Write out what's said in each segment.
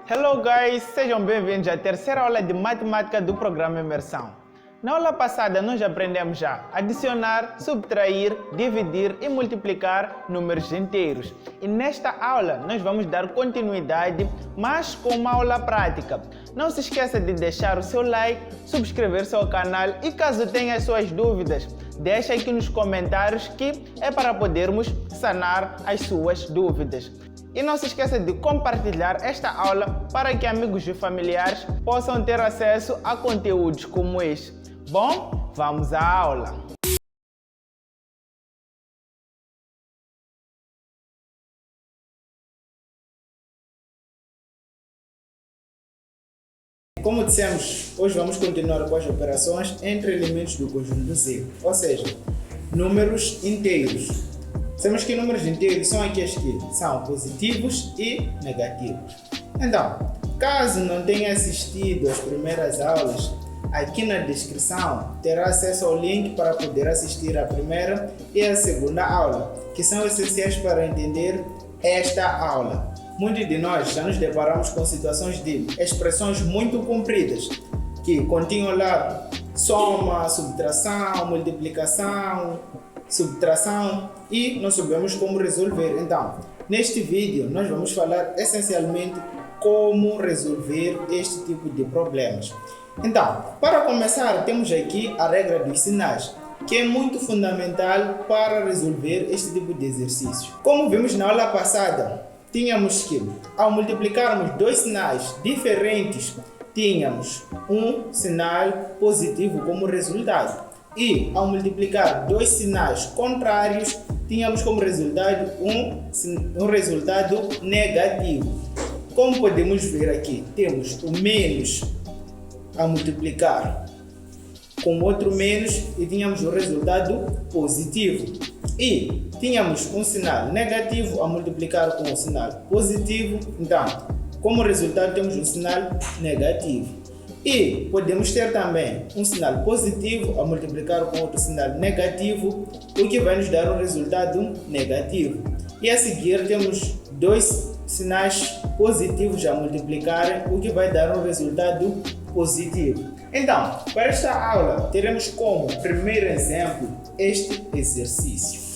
Hello guys, sejam bem-vindos à terceira aula de matemática do programa Imersão. Na aula passada nós aprendemos a adicionar, subtrair, dividir e multiplicar números inteiros. E nesta aula nós vamos dar continuidade, mas com uma aula prática. Não se esqueça de deixar o seu like, subscrever-se ao canal e caso tenha suas dúvidas, deixa aqui nos comentários que é para podermos sanar as suas dúvidas. E não se esqueça de compartilhar esta aula para que amigos e familiares possam ter acesso a conteúdos como este. Bom, vamos à aula! Como dissemos, hoje vamos continuar com as operações entre elementos do conjunto Z, ou seja, números inteiros. Sabemos que números inteiros são aqueles que são positivos e negativos. Então, caso não tenha assistido às primeiras aulas, aqui na descrição terá acesso ao link para poder assistir a primeira e a segunda aula, que são essenciais para entender esta aula. Muitos de nós já nos deparamos com situações de expressões muito compridas, que continham lá soma, subtração, multiplicação, subtração e não sabemos como resolver. Então, neste vídeo nós vamos falar essencialmente como resolver este tipo de problemas. Então, para começar, temos aqui a regra dos sinais, que é muito fundamental para resolver este tipo de exercício. Como vimos na aula passada, tínhamos que, ao multiplicarmos dois sinais diferentes, tínhamos um sinal positivo como resultado. E, ao multiplicar dois sinais contrários, tínhamos como resultado um resultado negativo. Como podemos ver aqui, temos o menos a multiplicar com outro menos e tínhamos o resultado positivo. E tínhamos um sinal negativo a multiplicar com um sinal positivo, então, como resultado temos um sinal negativo. E podemos ter também um sinal positivo a multiplicar com outro sinal negativo, o que vai nos dar um resultado negativo. E a seguir temos dois sinais positivos a multiplicar, o que vai dar um resultado positivo. Então, para esta aula, teremos como primeiro exemplo este exercício.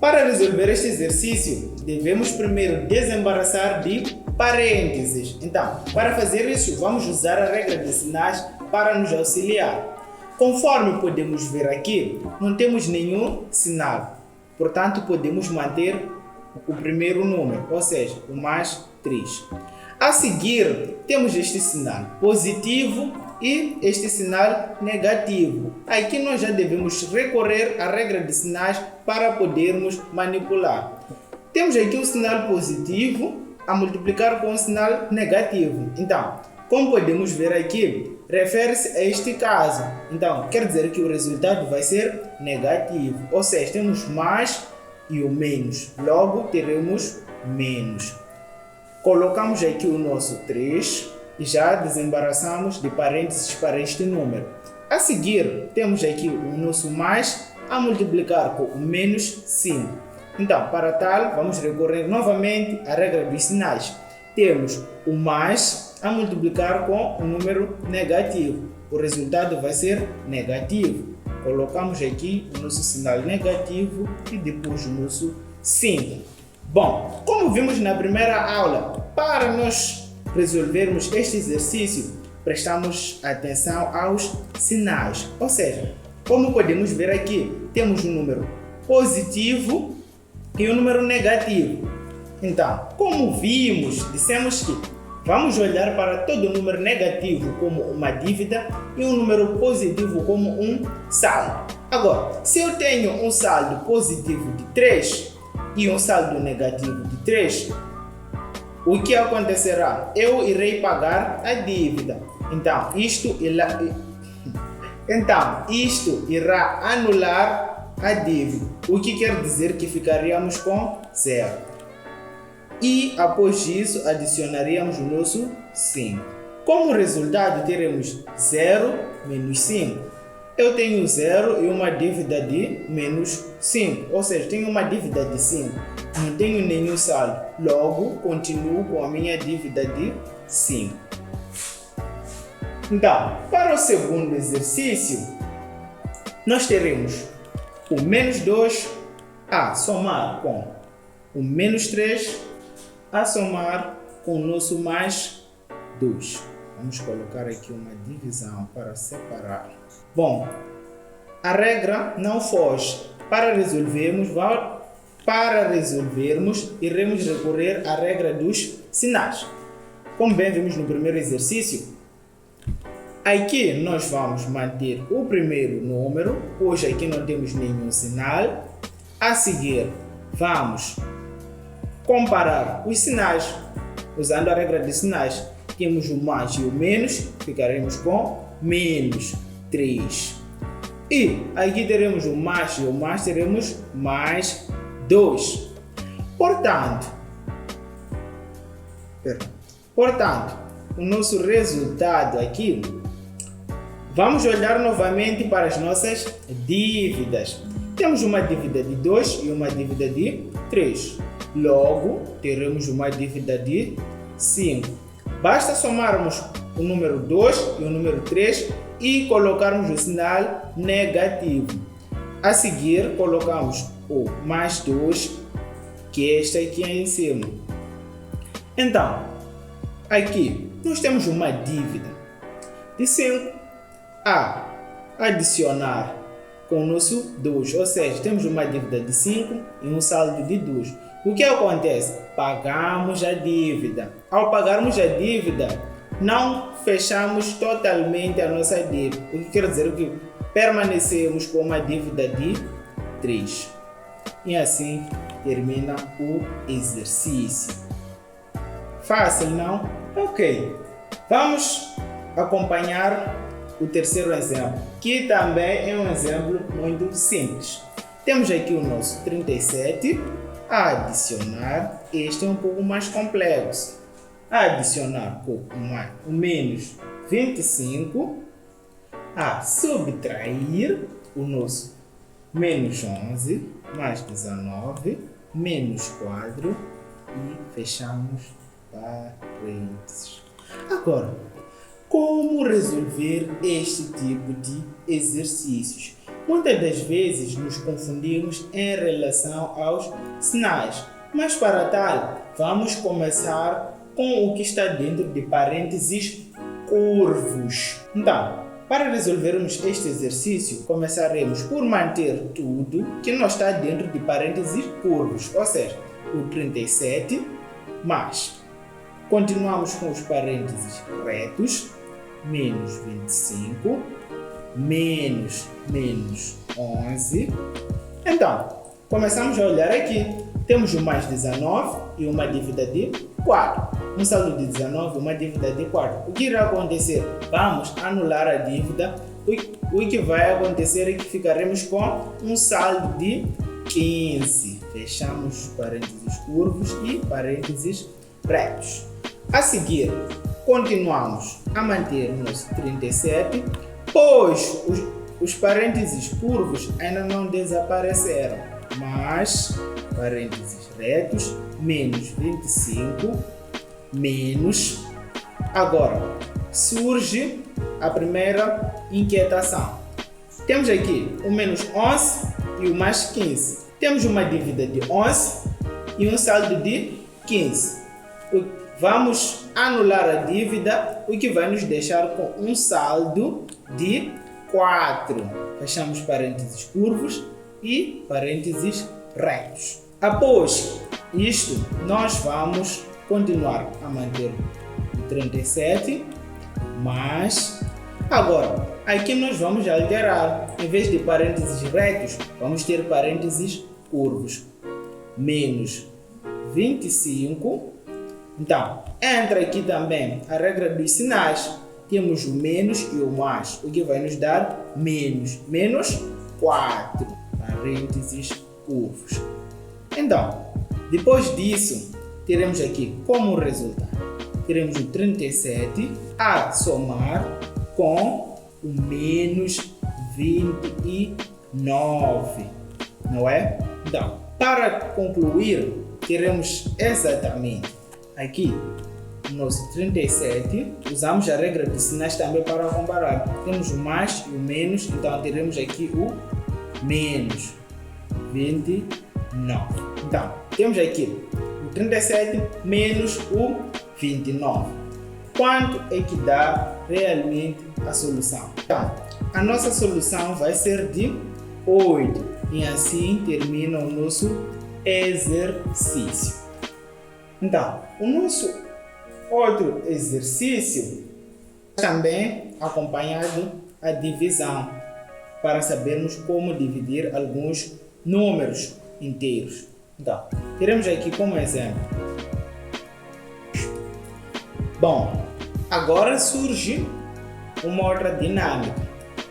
Para resolver este exercício, devemos primeiro desembaraçar de parênteses. Então, para fazer isso, vamos usar a regra de sinais para nos auxiliar. Conforme podemos ver aqui, não temos nenhum sinal. Portanto, podemos manter o primeiro número, ou seja, o mais 3. A seguir, temos este sinal positivo e este sinal negativo. Aqui nós já devemos recorrer à regra de sinais para podermos manipular. Temos aqui o sinal positivo a multiplicar com o sinal negativo. Então, como podemos ver aqui, refere-se a este caso. Então, quer dizer que o resultado vai ser negativo. Ou seja, temos mais e o menos. Logo, teremos menos. Colocamos aqui o nosso 3 e já desembaraçamos de parênteses para este número. A seguir, temos aqui o nosso mais a multiplicar com o menos 5. Então, para tal, vamos recorrer novamente à regra dos sinais. Temos o mais a multiplicar com o número negativo. O resultado vai ser negativo. Colocamos aqui o nosso sinal negativo e depois o nosso 5. Bom, como vimos na primeira aula, para nós resolvermos este exercício, prestamos atenção aos sinais. Ou seja, como podemos ver aqui, temos um número positivo e um número negativo. Então, como vimos, dissemos que vamos olhar para todo número negativo como uma dívida e um número positivo como um saldo. Agora, se eu tenho um saldo positivo de 3 e um saldo negativo de 3, o que acontecerá? Eu irei pagar a dívida. Então, isto irá anular a dívida, o que quer dizer que ficaríamos com 0. E após isso adicionaríamos o nosso 5. Como resultado teremos 0 menos 5. eu tenho 0 e uma dívida de menos 5, ou seja, tenho uma dívida de 5, não tenho nenhum saldo, logo continuo com a minha dívida de 5. Então, para o segundo exercício, nós teremos o menos 2 a somar com o menos 3 a somar com o nosso mais 2. Vamos colocar aqui uma divisão para separar. Bom, a regra não foge. Para resolvermos, iremos recorrer à regra dos sinais. Como bem vimos no primeiro exercício, aqui nós vamos manter o primeiro número, pois aqui não temos nenhum sinal. A seguir, vamos comparar os sinais, usando a regra dos sinais. Temos o mais e o menos, ficaremos com menos 3. E aqui teremos o mais e o mais, teremos mais 2. Portanto, o nosso resultado aqui, vamos olhar novamente para as nossas dívidas. Temos uma dívida de 2 e uma dívida de 3. Logo, teremos uma dívida de 5. Basta somarmos o número 2 e o número 3 e colocarmos o sinal negativo. A seguir, colocamos o mais 2, que é este aqui em cima. Então, aqui nós temos uma dívida de 5 a adicionar com o nosso 2, ou seja, temos uma dívida de 5 e um saldo de 2. O que acontece? Pagamos a dívida. Ao pagarmos a dívida, não fechamos totalmente a nossa dívida. O que quer dizer que permanecemos com uma dívida de 3. E assim termina o exercício. Fácil, não? Ok. Vamos acompanhar o terceiro exemplo, que também é um exemplo muito simples. Temos aqui o nosso 37. A adicionar, este é um pouco mais complexo. A adicionar com o menos 25, a subtrair o nosso menos 11, mais 19, menos 4 e fechamos parênteses. Agora, como resolver este tipo de exercícios? Muitas das vezes nos confundimos em relação aos sinais, mas para tal, vamos começar com o que está dentro de parênteses curvos. Então, para resolvermos este exercício, começaremos por manter tudo que não está dentro de parênteses curvos, ou seja, o 37, mas continuamos com os parênteses retos, menos 25, menos 11. Então, começamos a olhar aqui. Temos o mais 19 e uma dívida de 4. Um saldo de 19 e uma dívida de 4. O que irá acontecer? Vamos anular a dívida. O que vai acontecer é que ficaremos com um saldo de 15. Fechamos parênteses curvos e parênteses retos. A seguir, continuamos a manter o nosso 37, pois os parênteses curvos ainda não desapareceram, mas parênteses retos, menos 25, menos. Agora, surge a primeira inquietação. Temos aqui o menos 11 e o mais 15. Temos uma dívida de 11 e um saldo de 15. Vamos anular a dívida, o que vai nos deixar com um saldo de 4. Fechamos parênteses curvos e parênteses retos. Após isto, nós vamos continuar a manter o 37, mas agora aqui nós vamos alterar. Em vez de parênteses retos, vamos ter parênteses curvos. Menos 25. Então, entra aqui também a regra dos sinais. Temos o menos e o mais, o que vai nos dar menos 4, parênteses curvos. Então, depois disso, teremos aqui como resultado. Teremos o 37 a somar com o menos 29, não é? Então, para concluir, teremos exatamente aqui o nosso 37, usamos a regra de sinais também para comparar. Temos o mais e o menos, então teremos aqui o menos 29. Então, temos aqui o 37 menos o 29. Quanto é que dá realmente a solução? Então, a nossa solução vai ser de 8 e assim termina o nosso exercício. Então, o nosso outro exercício também acompanhado a divisão, para sabermos como dividir alguns números inteiros. Então, teremos aqui como exemplo. Bom, agora surge uma outra dinâmica.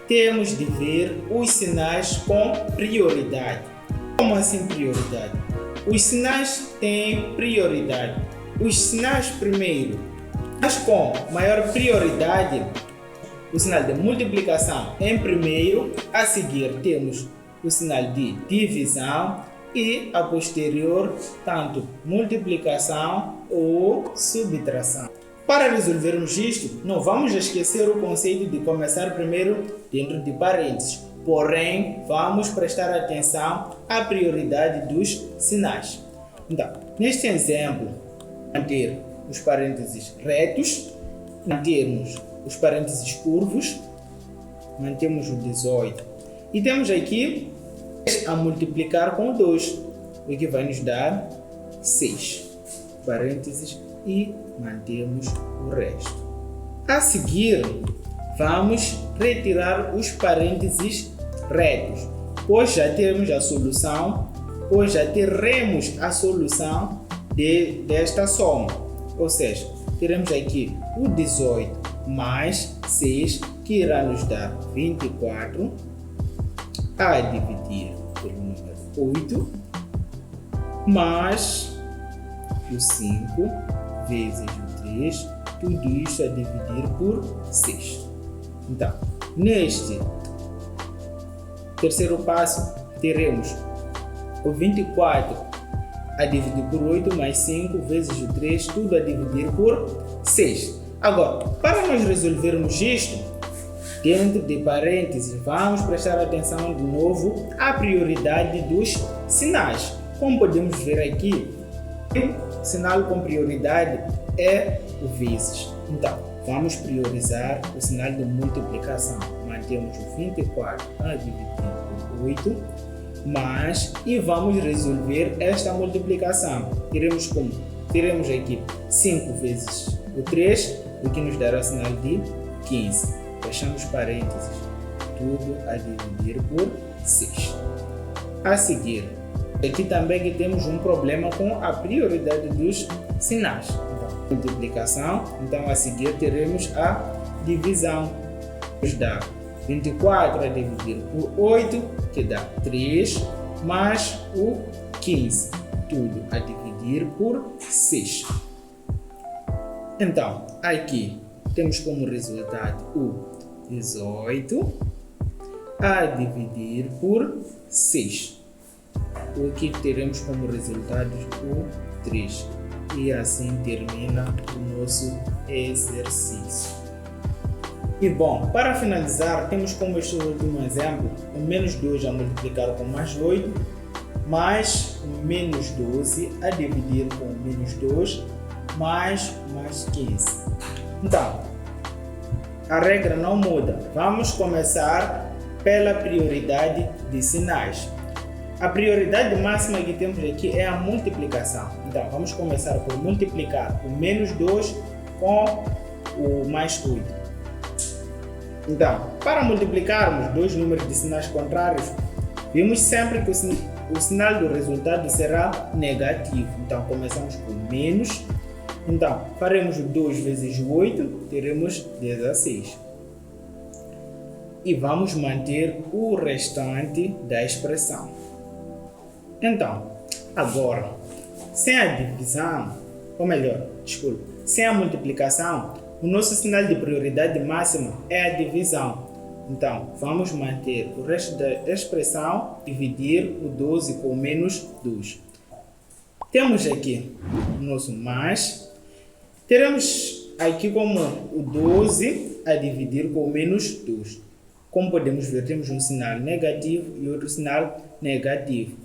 Temos de ver os sinais com prioridade. Como assim prioridade? Os sinais têm prioridade. Os sinais primeiro, mas com maior prioridade, o sinal de multiplicação em primeiro, a seguir temos o sinal de divisão e a posterior tanto multiplicação ou subtração. Para resolvermos isto, não vamos esquecer o conceito de começar primeiro dentro de parênteses, porém vamos prestar atenção à prioridade dos sinais. Então, neste exemplo, manter os parênteses retos, mantermos os parênteses curvos, mantemos o 18 e temos aqui a multiplicar com 2, o que vai nos dar 6 parênteses e mantemos o resto. A seguir, vamos retirar os parênteses retos, pois já teremos a solução, pois já teremos a solução desta soma. Ou seja, teremos aqui o 18 mais 6, que irá nos dar 24, a dividir pelo número 8, mais o 5 vezes o 3, tudo isso a dividir por 6. Então, neste terceiro passo, teremos o 24 a dividir por 8 mais 5 vezes o 3, tudo a dividir por 6. Agora, para nós resolvermos isto, dentro de parênteses, vamos prestar atenção de novo à prioridade dos sinais. Como podemos ver aqui, o sinal com prioridade é o vezes. Então, vamos priorizar o sinal de multiplicação. Mantemos o 24 a dividir por 8, mais, e vamos resolver esta multiplicação. Teremos aqui 5 vezes o 3, o que nos dará o sinal de 15. Fechamos parênteses, tudo a dividir por 6. A seguir, aqui também que temos um problema com a prioridade dos sinais. Então, multiplicação, então a seguir teremos a divisão, nos dá 24 a dividir por 8, que dá 3, mais o 15, tudo a dividir por 6. Então, aqui temos como resultado o 18 a dividir por 6, o que teremos como resultado o 3. E assim termina o nosso exercício. E bom, para finalizar, temos como este último exemplo o menos 2 a multiplicar com mais 8, mais o menos 12 a dividir com o menos 2, mais 15. Então, a regra não muda. Vamos começar pela prioridade de sinais. A prioridade máxima que temos aqui é a multiplicação. Então, vamos começar por multiplicar o menos 2 com o mais 8. Então, para multiplicarmos dois números de sinais contrários, vimos sempre que o sinal do resultado será negativo. Então, começamos por menos. Então, faremos 2 vezes 8, teremos 16. E vamos manter o restante da expressão. Então, agora, sem a divisão, ou melhor, sem a multiplicação, o nosso sinal de prioridade máxima é a divisão. Então, vamos manter o resto da expressão, dividir o 12 com o menos 2. Temos aqui o nosso mais. Teremos aqui como o 12 a dividir com o menos 2. Como podemos ver, temos um sinal negativo e outro sinal negativo.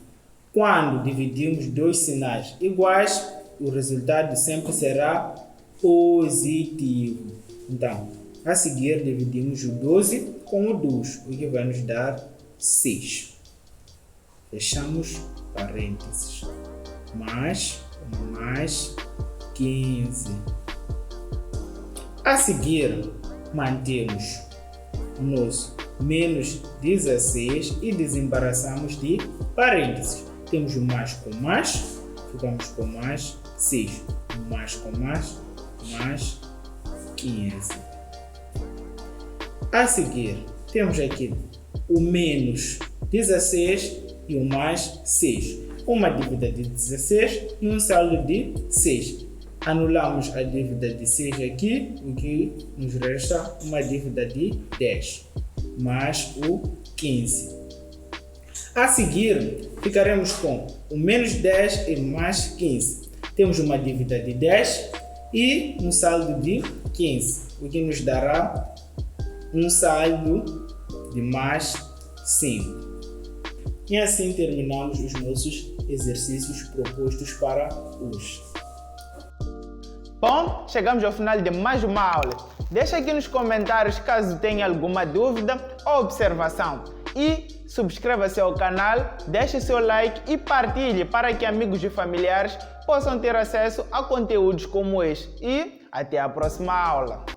Quando dividimos dois sinais iguais, o resultado sempre será positivo. Então, a seguir, dividimos o 12 com o 2, o que vai nos dar 6. Fechamos parênteses. Mais 15. A seguir, mantemos o nosso menos 16 e desembaraçamos de parênteses. Temos o mais com mais, ficamos com mais 6. Mais com mais 15. A seguir, temos aqui o menos 16 e o mais 6. Uma dívida de 16 e um saldo de 6. Anulamos a dívida de 6 aqui, o que nos resta uma dívida de 10, mais o 15. A seguir, ficaremos com o menos 10 e mais 15. Temos uma dívida de 10 e um saldo de 15, o que nos dará um saldo de mais 5. E assim terminamos os nossos exercícios propostos para hoje. Bom, chegamos ao final de mais uma aula. Deixa aqui nos comentários caso tenha alguma dúvida ou observação. E subscreva-se ao canal, deixe seu like e partilhe para que amigos e familiares possam ter acesso a conteúdos como este. E até a próxima aula.